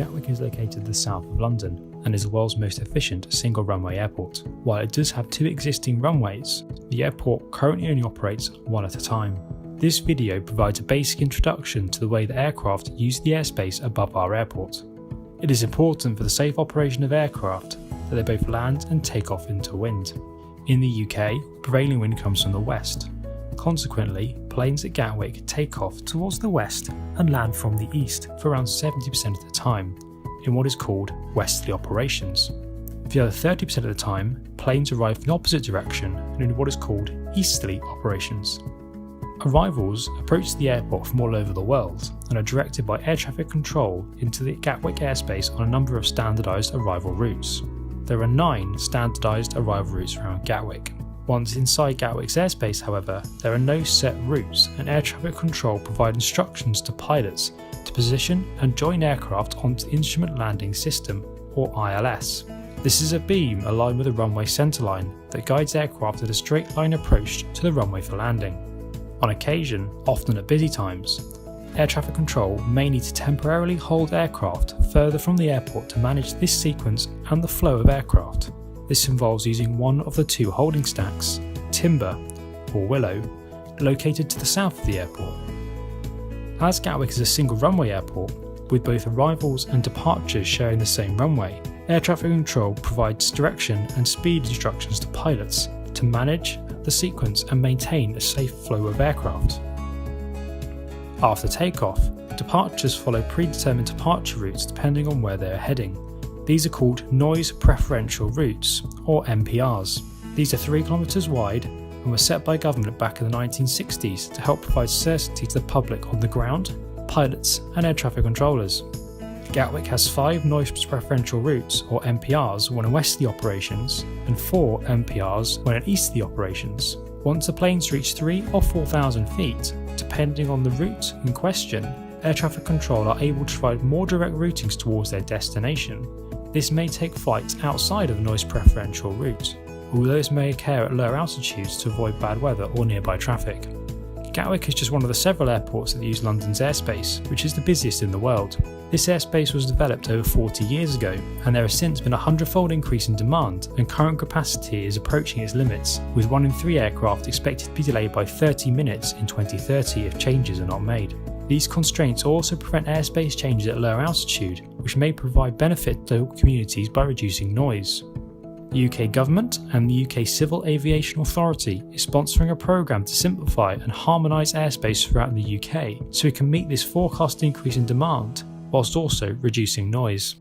Gatwick is located to the south of London and is the world's most efficient single runway airport. While it does have 2 existing runways, the airport currently only operates one at a time. This video provides a basic introduction to the way that aircraft use the airspace above our airport. It is important for the safe operation of aircraft that they both land and take off into wind. In the UK, prevailing wind comes from the west. Consequently, planes at Gatwick take off towards the west and land from the east for around 70% of the time, in what is called westerly operations. The other 30% of the time, planes arrive from the opposite direction and in what is called easterly operations. Arrivals approach the airport from all over the world and are directed by air traffic control into the Gatwick airspace on a number of standardised arrival routes. There are 9 standardised arrival routes around Gatwick. Once inside Gatwick's airspace, however, there are no set routes, and air traffic control provide instructions to pilots to position and join aircraft onto the Instrument Landing System, or ILS. This is a beam aligned with the runway centreline that guides aircraft at a straight line approach to the runway for landing. On occasion, often at busy times, air traffic control may need to temporarily hold aircraft further from the airport to manage this sequence and the flow of aircraft. This involves using one of the 2 holding stacks, timber or willow, located to the south of the airport. As Gatwick is a single runway airport, with both arrivals and departures sharing the same runway, air traffic control provides direction and speed instructions to pilots to manage the sequence and maintain a safe flow of aircraft. After takeoff, departures follow predetermined departure routes depending on where they are heading. These are called Noise Preferential Routes, or NPRs. These are 3 kilometres wide and were set by government back in the 1960s to help provide certainty to the public on the ground, pilots and air traffic controllers. Gatwick has 5 Noise Preferential Routes, or NPRs, when in westerly operations, and 4 NPRs when in easterly operations. Once the planes reach 3,000 or 4,000 feet, depending on the route in question, air traffic control are able to provide more direct routings towards their destination. This may take flights outside of a noise preferential route, although this may occur at lower altitudes to avoid bad weather or nearby traffic. Gatwick is just one of the several airports that use London's airspace, which is the busiest in the world. This airspace was developed over 40 years ago, and there has since been a 100-fold increase in demand, and current capacity is approaching its limits, with 1 in 3 aircraft expected to be delayed by 30 minutes in 2030 if changes are not made. These constraints also prevent airspace changes at lower altitude, which may provide benefit to communities by reducing noise. The UK Government and the UK Civil Aviation Authority is sponsoring a programme to simplify and harmonise airspace throughout the UK so we can meet this forecast increase in demand, whilst also reducing noise.